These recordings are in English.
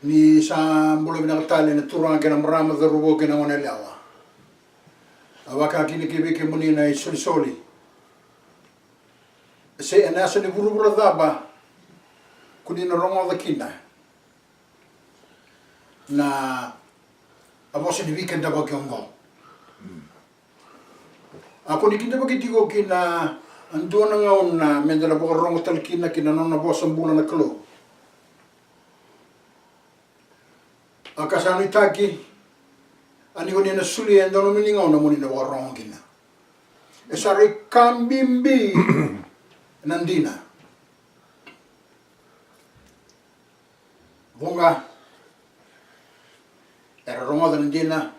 ni sa mbolo binakatali na turang kina marama darubo kina wanelawa. Awaka kini kibiki muni na isoli-soli. Se anasa ni buru-buru dhaba kuni na rongo da kina. Na abose ni weekend daba kiongo. Ako ni kinda bagitigo kina ando na ngaon na mendala baka rongo talkina kina nona bosa mbula na kalo. Akasano itaki ani ko na suli ando no miningaw na muni na baka rongo kina. Esari kambimbi nandina. Bunga era rongo da nandina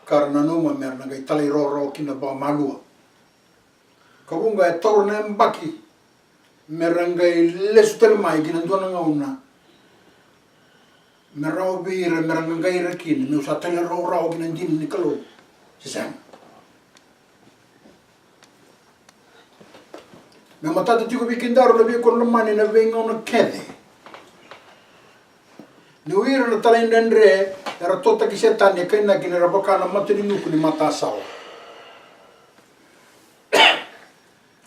karena numa merna gai tali roro kina ba malua. Kabunga e toro na mbaki merangai lesu tele mai kina ndona ngauna. Merau bira merangai rakin me usa tele roro kina ndin ni kalo. Sisam. Me matata tiko bikin daru na bikon lemani na venga na kede. Ni uira na tala indendre era tota ki setan ya kaina kina rabaka na matini nuku ni mata sao.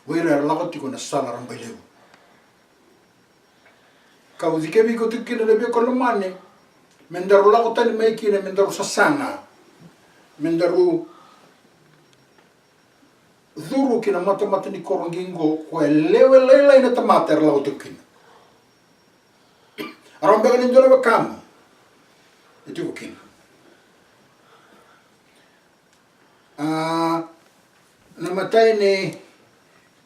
Uira era lakoti ko na sala rambay lewu. Kau dikebi ko tukina na bikon lemani mendaru lakotani maikina mendaru sasanga. Mendaru dhuru kina mata-mata ni korongingo ko lewe na tamata era lakotukina. Arambe kanin jole bakam. Itu bukin. Namatay ni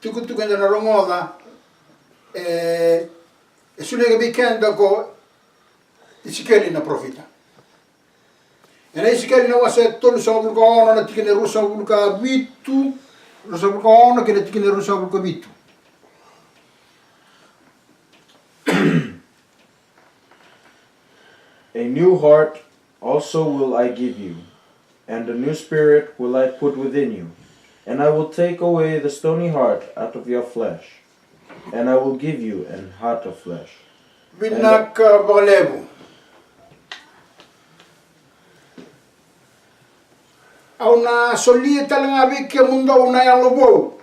tukutukan na rongoda sulega bikenda ko isikeli na profita. Ena isikeli na wasa tolu sa bulka ona na tikine rusa bulka bitu, rusa bulka ona kina tikine rusa bulka bitu. A new heart also will I give you, and a new spirit will I put within you. And I will take away the stony heart out of your flesh, and I will give you an heart of flesh. Binak balebu. Au na solia talang abik ke mundo una yang lobo.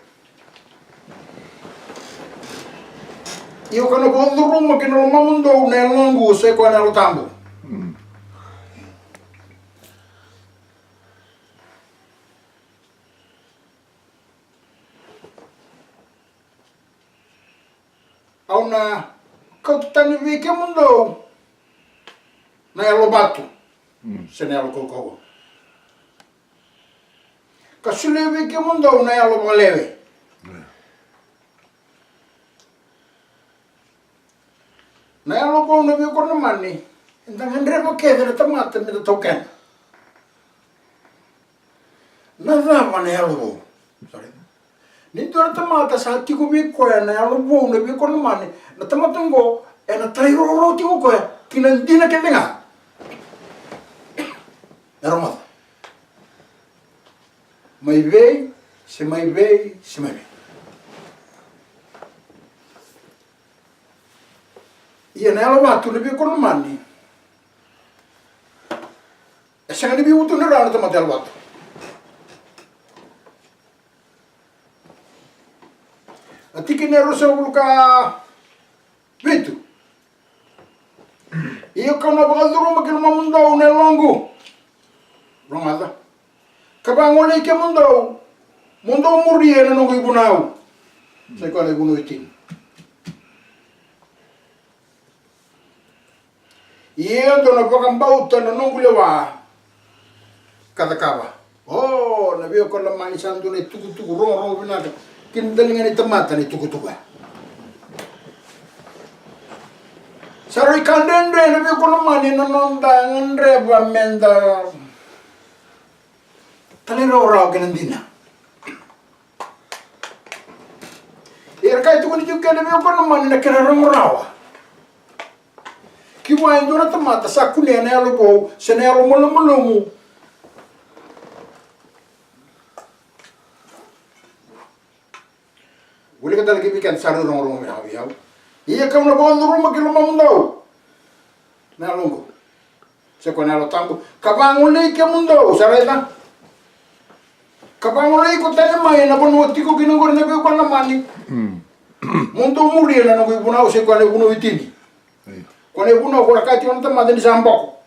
Iyo kana bondo rumah kena rumah mundo una yang longu se ko na lo tambo. Au na kau tani vike mundo na yang lo batu. Se na lo koko. Kasule vike mundo na yang lo balewe. Na yang lo bau na vike ko naman ni. Indang andre mo kede na tamata mi na token. Nada man yang lo bau. Sorry. Nito na tamata sa hati ko biko ya na yang lo bau na vike ko naman ni. Na tamatang ko na tayo roroti ko ya. Kinandi na kede nga. Naromat. May vei, se may vei, se may vei. Iya na ela batu na biko naman ni. Esa nga nabi uto na rana tamatay batu. At ikinero sa ulo ka bitu. Iyo ka na baka duro magkilmamundaw na longo. Rongada. Kabangolay ka mundaw. Mundaw muriye na nung ibunaw. Sa ikaw na ibunaw itin. Iya do na bakang bauta na nung gulewa. Katakaba. Oh, nabiyo ko lang manisan doon ay tugu-tugu. Rong binaka. Kindalingan ni tamata ni tugu-tugu. Saroy kandendre nabiyo ko lang mani nanondangan reba menda. Taliraw-raw kinandina. Iya kahit ko ni juga nabiyo ko lang mani na kinarang-rawa. Kiwain doon na tamata sa kulian na yalo sa nayalo mo. Wala ka talaga ibigan sa rurong-rong minahawiyaw. Iya ka na baka nurong magkilumam daw. na longo se ko na lo tambo kabango le ke mundo sareta kabango le ko tane mai na bono tiko kino ko na ko na mani mundo muri na no ko buna se ko na buno vitini ko ne buno ko ka ti on ta madeni samboko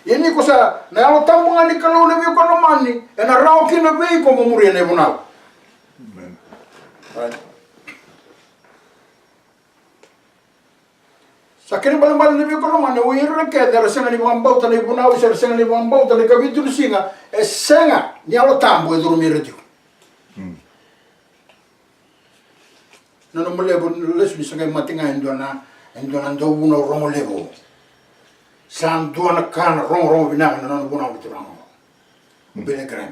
ini ko sa na lo tambo ngani kalau na ko na mani e na rao kino be ko muri na buna sakene balang-balang nabi ko naman, uwira ka, darasan ni mga bauta na ibunaw, darasan ni mga bauta na kabitu ni singa, senga, niya lo tambo, durumira diyo. Nano malebo, les, bisa kayo matinga, endo na ando uno rongo lebo. Saan doon na kana, rongo binang, nano bunaw ito rongo. Binegrem.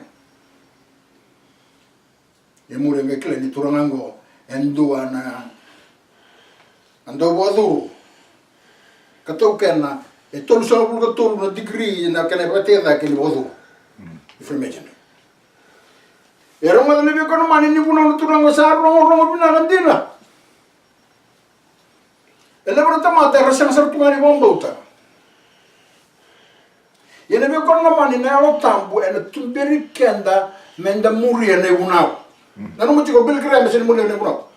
Imuli nga kila, ni turangango, endo na, ando wadu, katau kena e tolu sa pulu tolu na degree na kena bateda ke ni bodu information e ronga na bi kono mani ni puna no turanga sa rongo bina landina e le brota mata rasa sa tungani bombota e ne bi kono mani na lo tambu e na tumberi kenda menda muri ne unao na no mo tiko bil kreme se muri ne unao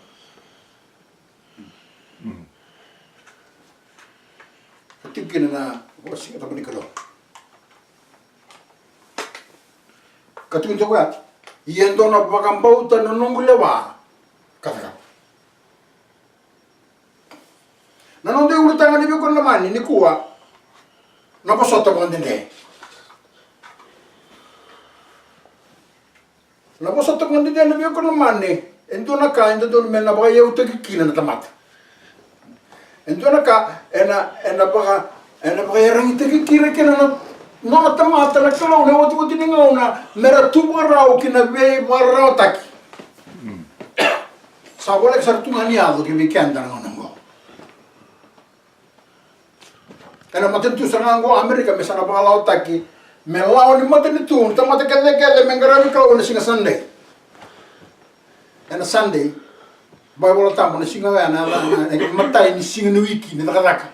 tingin na wasi kata bani kalau katun to ga yendo na bagambau ta no lewa kata na no de urutanga ni ko na mani ni kuwa na pasota ko ndende na pasota ko ndende na ko na mani endo na ka endo do men na ba yeu te kina na tamata endo na ka ena baga yang te kira kena na tamata na kalau na wati ningaw na mera tubarao kina be barao taki sa boleh sar tunganiado ki weekend na ngo ena maten tu sangango Amerika mesana balao taki melao ni maten tu tamata kede mengarabi kalau na singa Sunday ena Sunday Bible tamu na singa na matai ni singa no wiki ni nakadaka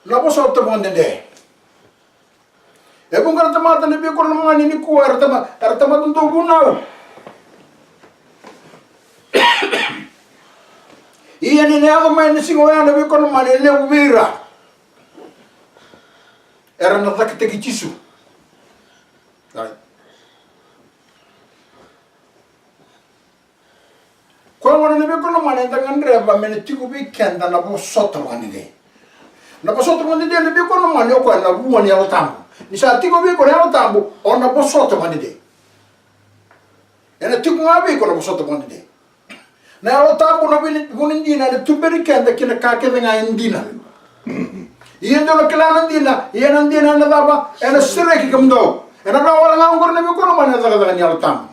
na boso to mondende e bunga tamata ni bi ko na mani ni ko artama to bunaw iya ni na ma ni singa na bi ko na mani le wira era na takite kichisu right. Kwa wana nebe kono mane tangan reba mene tiku bi kenda na bo soto mane de. Na bo soto mane de nebe kono mane ko na buani ala tambo. Ni sa tiku bi ko ala tambo ona bo soto mane de. Ena tiku ngabi ko na bo soto mane de. Na ala tambo na bunin dina de tuberi kenda kina ka ke nga indina. Iendo na kala ndina, iena ndina na daba ena sireki kamdo. Ena na wala ngor nebe kono mane daga ni ala tambo.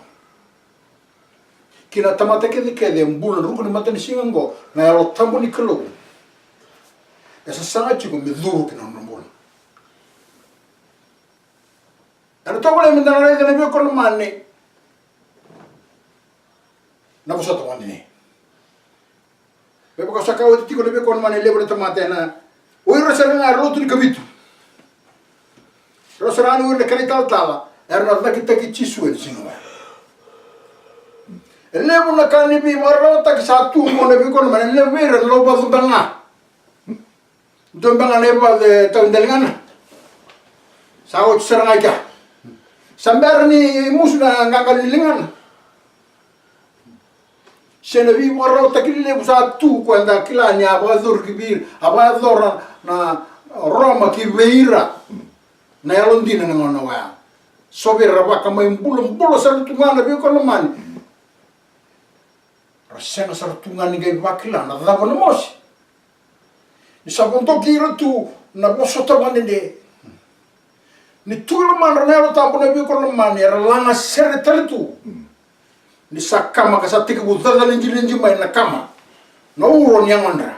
Kina tamata kede bulan ruku ni mata ni singango na yalo tambo ni kelo esa sanga chigo meduru kina nombol ana tawale min dana rede na bi ko manne na bo soto wandine be ko sakaw ti ko be ko manne lebro tamata na o rosara na rotu ni kabitu rosara ni urne kanita tala erna da kita ki chisu ni sinwa lebu na kani bi marota ki satu mo na bi ko man le vera lo ba banga do banga le ba de tandelngana sa o seranga ka sambar ni musna ngangal lingana sene bi marota ki lebu satu ko anda kilanya ba dur kibir aba dor na Roma ki veira na yalondina ngona wa sobera ba kamay bulong sa tungana bi ko man Rasanya sartungan ni gay bakila na dava na mosi. Ni sabon to kira tu na boso to mandende. Ni tulo man ranelo tampo na bi ko man era langa sere talitu. Ni sakama ka sa tika budada linji mai na kama. Na uro yang andra.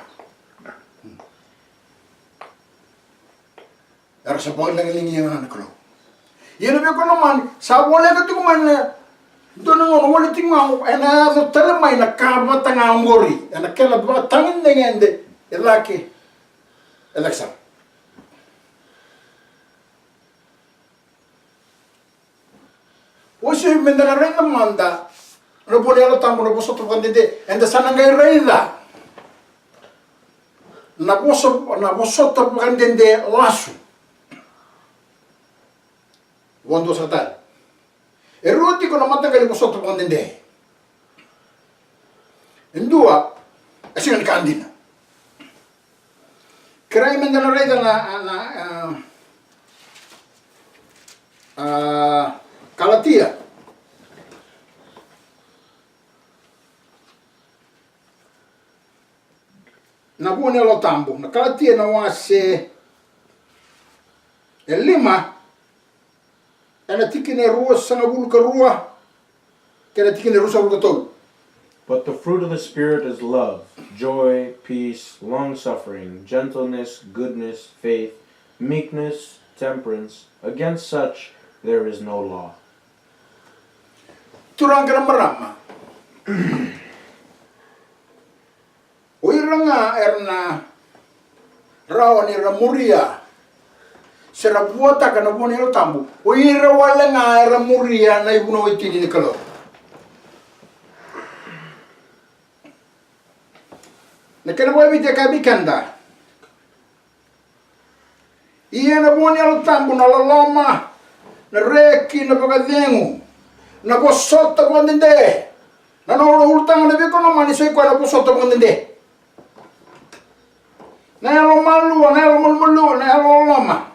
Era sa pag lang lingi yang na ko. Yeno bi ko man sa wala ka tu man Dono ngono wala tingau ena do termai na kaba tanga ngori ena kela ba tangin ngende elake eleksa. Osi mendana reina manda no pone alo tambo no poso tokandede enda sananga reina na poso tokandede lasu wondo satal eruti kono matanga ni poso tokandede endua asingan kandina krai mendana reina na Galatia na buone lo tambo na Galatia na wase elima ana tikine rua sanga bulka rua kena tikine rusa bulka tol. But the fruit of the Spirit is love, joy, peace, long-suffering, gentleness, goodness, faith, meekness, temperance. Against such there is no law. Turang kena merama. Oiranga erna rawani ramuria. Serabuata kana boni lo tambu. Oira walanga ramuria na ibuno itini kalo. Nekena boy bite kabikanda. Iya na boni lo tambu na loloma. Na reki na pagadengu. Na bosota kwandende na no urtang na biko no mani sai kwa na bosota kwandende na lo malu na lo mulmulu na lo lama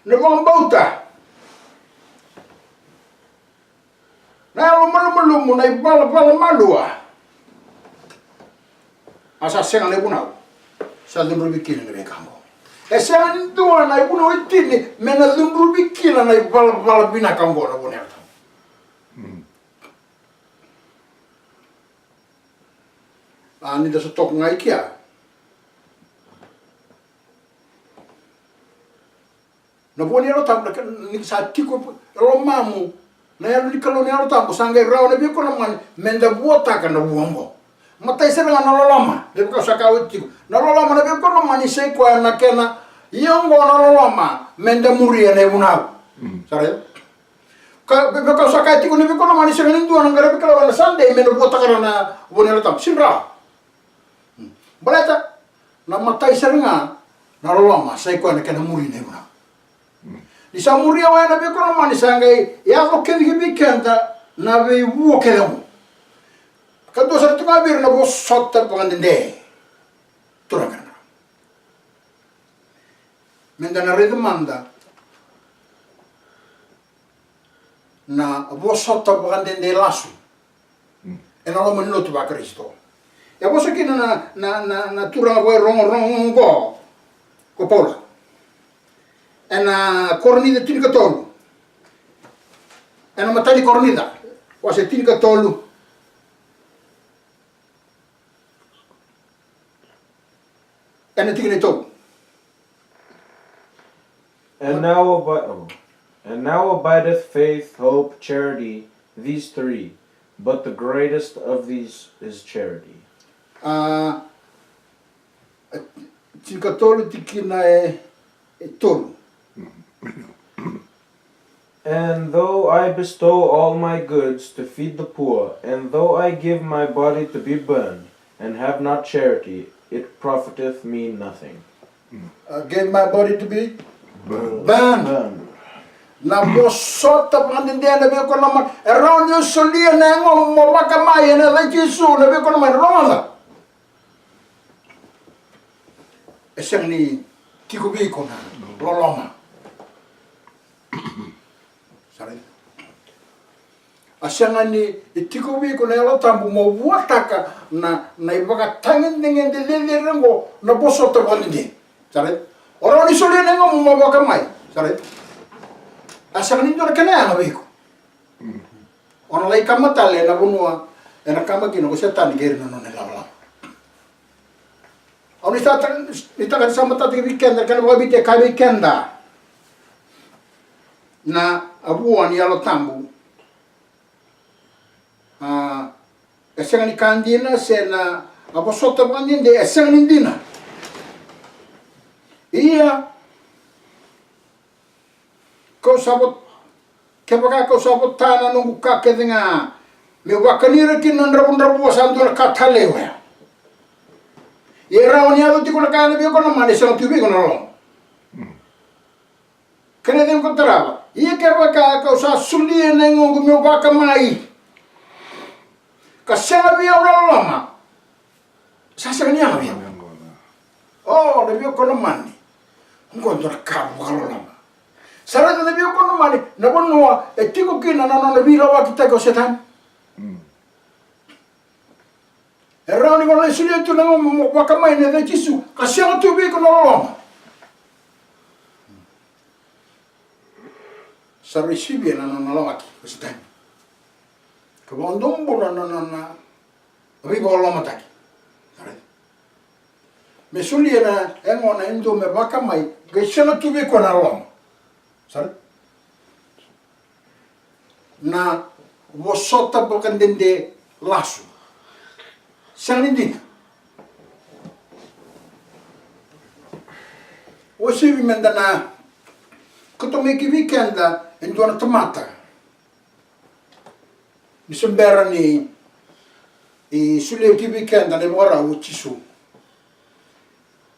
na bambauta na lo mulmulu na ibala malua asa senga ne bunau sa dunru bikini ne kamo senga ndua na ibuno itini mena dunru bikina na ibala bina kango na bunel. Ani da tok ngai kia. Na boni ro tam ni sa tiko ro mamu. Na ya ni kalo ni ro tam sangai rao ne bi ko na man menda buota ka na buongo. Matai sera na loloma. De ko sa ka tiko. Na loloma na bi ko na man se ko na kena yongo na loloma menda muria ne bunau. Sare. Ka sa ka tiko ni bi ko na man se ni ndu na ngara bi kala na sande menda buota ka na boni ro tam sinra. Balata na matai seringa na loloma sai ko na kana muri ne una di sa muri wa na be ko na mani sangai ya ko ke bi kanta na be wo ke dum ka do sa tuka bir na bo sotta pangande turanga menda na red manda na bo sotta pangande lasu e na lo mo tu ba Cristo. Ya bosa kina na turanga boy rong ko pola. Ena cornida tinika tolu. Ena matani cornida. Wase tinika tolu. Ena tikine tolu. And now abideth faith, hope, charity, these three, but the greatest of these is charity. Tika tolu tikina tolu. And though I bestow all my goods to feed the poor, and though I give my body to be burned, and have not charity, it profiteth me nothing. Gave my body to be burned. Na bosota pandindia na be ko naman around you solia na ngo mo wakamaya na la Jesu na be ko naman rola. Esang ni tikubi ko na loloma. Sorry. Asang ni tikubi ko na lo tambu mo wataka na ibaka tangin dingen de rengo na bosota pandindia. Sorry. Oro ni solia na ngo mo wakamaya. Sorry. Asang ni dora kana na biko. Ono lai kamata le na bunua ena kama kino ko setan geri no ne lala. Ono ita kan sama tati weekend kan wa bite ka weekenda. Na abuan ya lo tambu. Esang ni kandina sena apa sota bandin de esang nindina. Iya kau sabot kebaka kau sabot tanah nunggu kakek dengar me wakanira kin nandra wasandu katale wa. Era oni ado ti kola kana bi kono mane sa tubi kono lo. Kene dem ko taraba. Iya kebaka kau sa sulie nengo me wakamai. Kasya biya orang lama, sasa ni apa biya? Oh, lebih kono mani, engkau tu nak kamu kalau lama. Sarah tu lebih kono mani, namun nuah, etiku kina nana lebih lawa kita kau setan. Erau ni kalau sudah tu nama wakamai ni dah cisu, kasya tu biya kono lama. Sarah isi biya nana lawa kita setan. Kebondong bulan nana, tapi bola mata. Mesulia na engona indo me wakamai, gaisana tubi ko na long. Sar. Na wosota bukan dende lasu. Sang ini. Wosi mendana kutomeki weekenda indo na tomata. Nisembera ni i sulle ti weekend ne mora u cisu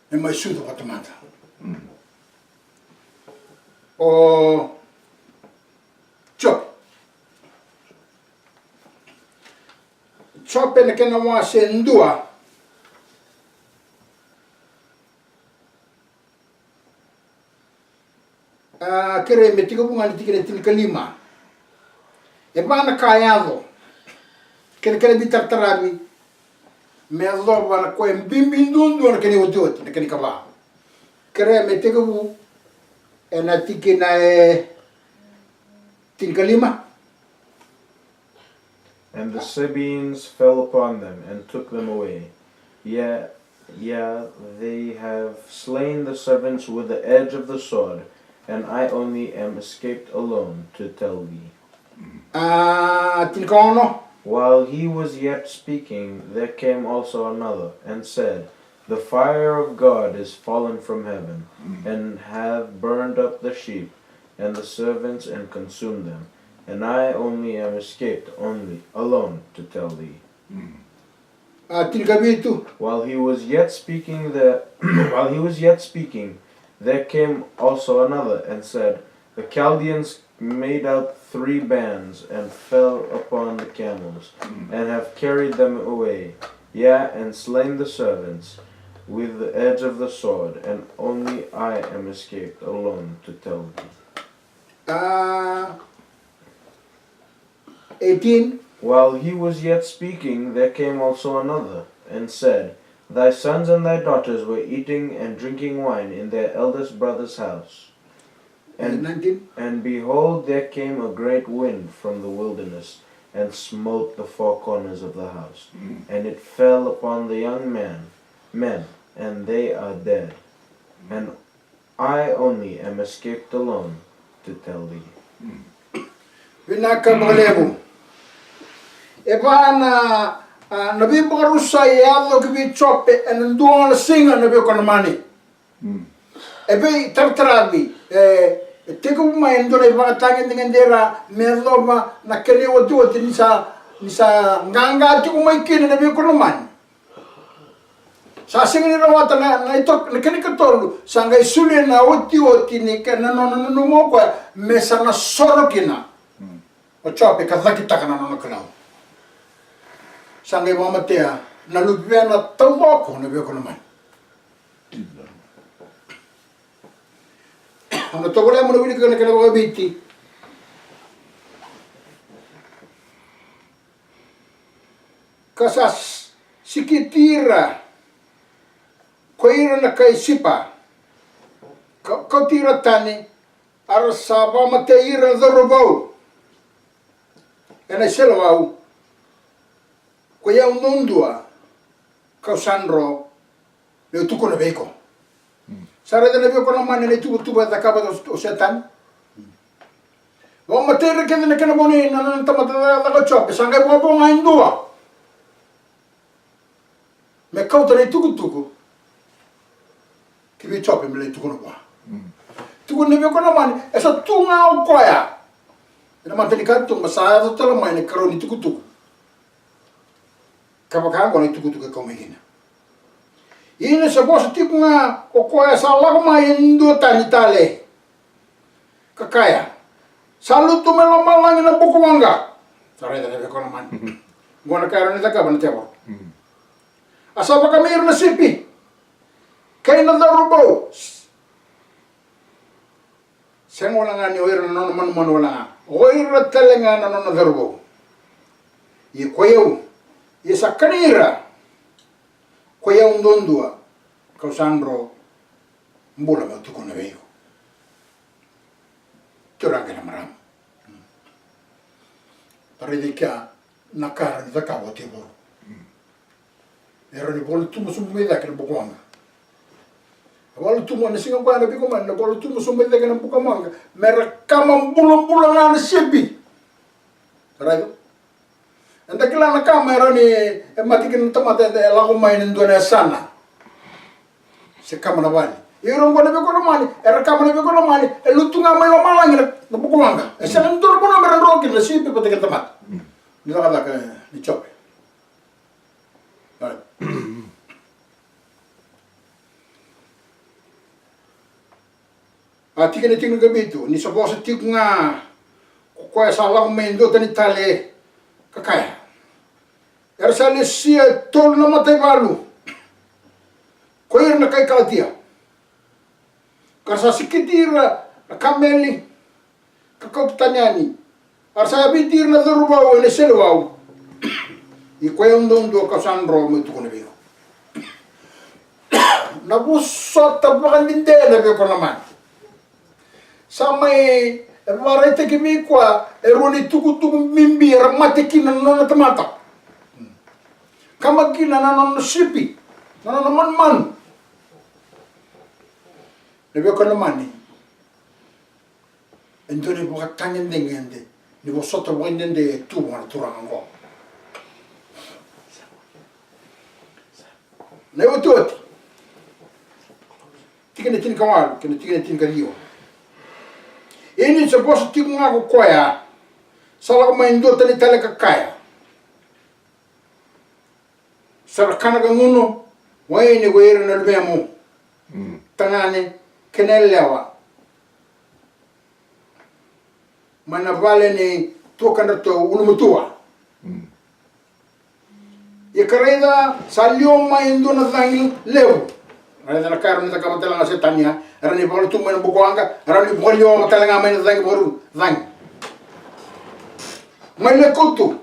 ne mai su do patamata o chop ne ke na wa sendua kere metiko bunga ni tikere til kalima e bana kayado kere bitar tarabi me lo bana ko bimbindundu na kene wot na kene kaba kere me tegu ena tikina tinkalima. And the Sabeans fell upon them and took them away. Yeah, they have slain the servants with the edge of the sword, and I only am escaped alone to tell thee. While he was yet speaking, there came also another, and said, The fire of God is fallen from heaven, and hath burned up the sheep, and the servants, and consumed them. And I only am escaped alone to tell thee. While he was yet speaking, there came also another, and said, The Chaldeans made out 3 bands, and fell upon the camels, and have carried them away, and slain the servants with the edge of the sword, and only I am escaped alone to tell thee. 18. While he was yet speaking, there came also another, and said, Thy sons and thy daughters were eating and drinking wine in their eldest brother's house. And 19. And behold, there came a great wind from the wilderness, and smote the 4 corners of the house. And it fell upon the young men, and they are dead. And I only am escaped alone to tell thee. Vinakabalebo. Evana nabi barusa yalo kibi chope and dual singer nabi konamani. Ebe tartarabi teko mai ndore bakatangin dengan dera merloma na kele wotu nisa nganga tu mai kene nabi konamani. Sa singin rawata na ito nakani katolu sangai suli na oti ni kana no mo kwa mesa na sorokina. O chope kathaki takana no kanao. Sangai mamatea na lubia na tawako na biyo ko naman. Ano to wala mo na wili ka na mga biti. Kasas sikitira koira na kay sipa. Kau tira tani arasaba mateira dorobo. Ena selawau. Kuya unundua kau sanro le tuko na beko. Sara de na beko na mane le tuko da kaba do setan. Wa matere ke na kana moni na tamata da ka chop sanga bo bo ngaindua. kau tani tuku kibi chope mele tuku no ba tuku ne be ko na mani esa tunga o koya ina mantani kanto masaya to tala mai ne karoni tuku kapaka ko ni tuku ko megina ina sa bosa tikunga o koya sa lago mai ndo tani tale kakaya salu tu melo malangi na buku manga sarai da be ko na mani gona karo ni taka ban tebo asaba kamir na sipi kay na darubo sen wala nga ni oira non man wala nga oira telenga na non darubo i koyeu i sakanira koyeu ndondua kausandro mbula ma tu kona veio turanga na maram paredika nakara ni takabo tebo era ni bolu tumo sumeda que no bukamanga bolu tumo na singa bana biko man bolu tumo sumeda que no bukamanga mera kama bulo na sebi right anda kila na kama era ni matikin tomate de la goma in ndona sana se kama na bani ero ngona biko no mani era kama na biko no mani e lutunga mai o malangi na bukamanga e se ndoro bona mera roki na sebi pate que tomate ni la ka ni chope ati kene tinga gabitu ni sa bosa tinga ko sa la mendo tani tale kakaya era sa le sia tol na mate valu ko ir na kai kaltia kasa sikitira kameli kakoptanyani arsa bitir na dorubau ne selwau i koe undondo ka sanro me tu kone biko na busota bakandinde na biko naman sa may varete ki bikwa eroni tuku mimbi ramate kina nona tamata kamagina na nona sipi na nona man na biko naman endo ni buka tangen dengende ni busota bakandinde tu wana turang ngo na utoti tikene tin kawal kene tikene tin kalio ini sa bosa tinga ko koya sala ma indo tani tale kakaya sara kana nguno waini go ira na lbemo tangane kenelewa mana vale ni to kana to ulumutua e kareda salió mai indo na zangi leu reda na karo ni takama tala ngase tania era ni bolu tumo na bukoanga era ni bolio matala ngame na zangi boru zangi mai le kutu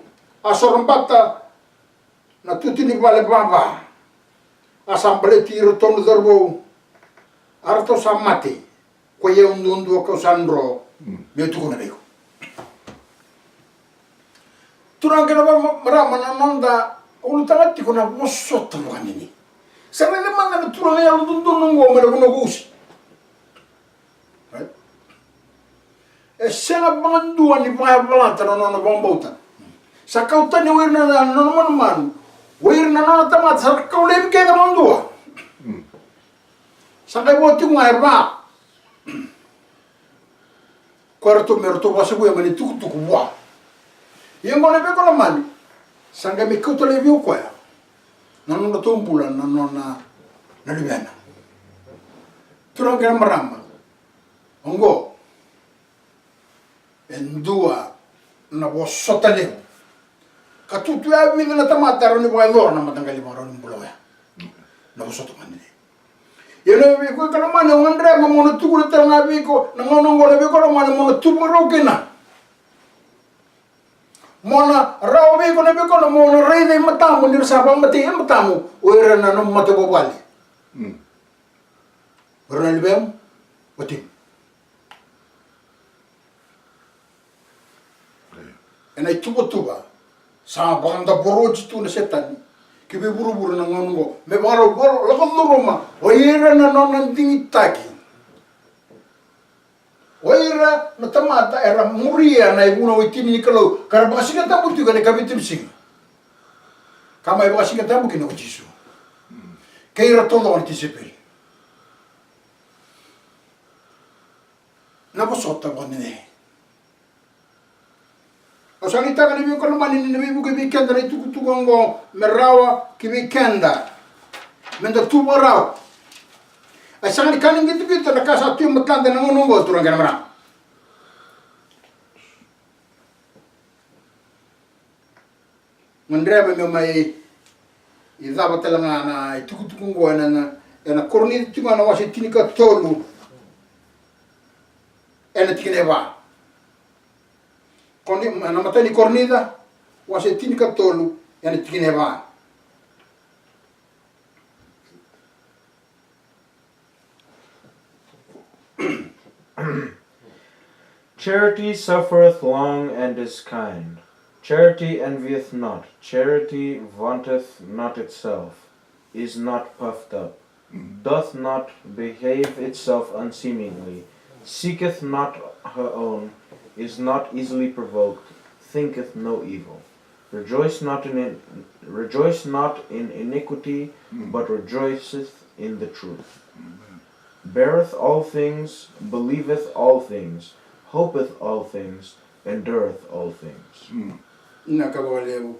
asorombata na tuti ni vale baba assemble tiro ton dorbo arto samate ko ye undu ko sandro me tu kuna beko turanga na marama na nonda ulu tangati kuna bosota mwanini sana le manga na turanga ya lundu ngo mera kuna gusi right e sena bandu ani vai balanta no bombota sakauta ni wirna na no man wirna na tamat sakau le ke na mandua sakai boti ngai ba quarto merto basa bu mani tuk wa yengo le be ko mani sanga mi kuto le viu kwa non no tombula non na libena turanga maramba ongo endua na bosota le katutu ya mi na tamata ro ni boy na matangali maro ni buloya na bosota mani yeno bi ko kala mani ngandre mo no tukul tanga bi ko na ngono ngole bi ko mani mo tumuro kena mona rawi ko na be ko mo no rei de matamu ni sa mati matamu o era na no mate bobali Bernal bem oti ena tuba sa banda boroji tu na setan ki be buru na ngono me baro la ko roma o era na no nandingi taki oira na tamata era muria na ibuna witini kalau karena basika tamu tu kana kabitim sing kama ibu basika tamu kina ujisu Keira todo anticiperi. Na bosota wanene. O salita ka nibi ko naman ni nibi ko weekend na tukutugongo merawa ki weekend. Menda tuwarao. Ay sangat kaning gitu na kasa tu matlanda na ngunungo turang kana mara. Mandreba me mai idaba talanga na tukutugongo na korni tinga na wasi tinika tolu. Ena tikineva. Kondi na matani kornida wasi tinika tolu ena tikineva. Charity suffereth long and is kind. Charity envieth not. Charity vaunteth not itself, is not puffed up, doth not behave itself unseemingly, seeketh not her own, is not easily provoked, thinketh no evil. Rejoice not in iniquity, but rejoiceth in the truth. Beareth all things, believeth all things, hopeth all things, endureth all things. Nakawalew.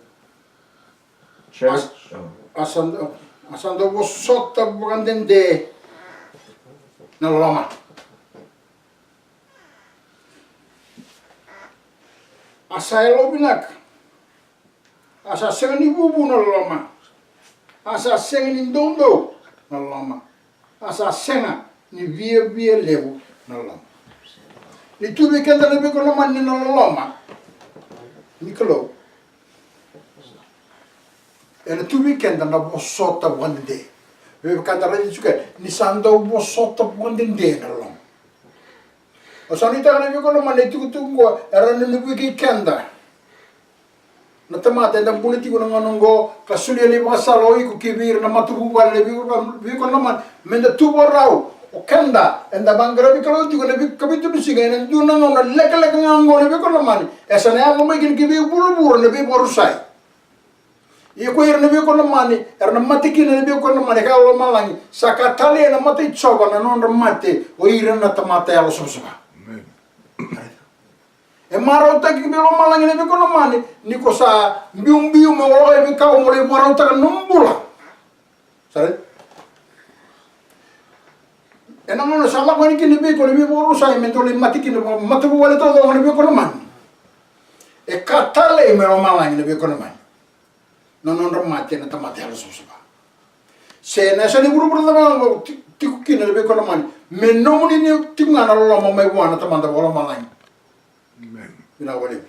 Charity. Asando bosota bugandende na lama. Asa elo binak. Asa sengani bubu na lama. Asa sengani dondo na lama. Asa senga ni via levu na lama. Ni tubi kenda na biko lama ni na lama. Nikolo. Ena tubi kenda na bosota bugandende. Bebe kanda radi suka ni sando bosota bugandende na lama. O sanita na biko lama ni tukutungo era ni biki kenda. Na tamate na politiko na ngonongo kasuli ali masalo iku kibir na matubu wale biko lama menda tubo rau o kenda enda bangra biko lo tuko na biko kabitu bisiga na juna ngona leka ngongo na biko lama esa na ngo mai kin kibi buru na biko rusai iko ir na biko lama ni erna matiki na biko lama ka lo malangi sakatale na mate choba na non mate o ir na tamate alo sosoba. E marauta ki bilo malangi na biko lama ni ko sa mbiu mo lo e bika o mo le marauta ka numbula. Sare ena ngono sala ko ni kini biko ni biko rusai mentole matiki na matubu wale todo ni biko lama. E katale me lo malangi na biko lama. Non mate na tamate alo sosoba. Se na sa ni buru da ngo tiku kina na biko lama me no ni tiku ngana lo lama mai wana tamanda lo malangi. Amen. Bila wale.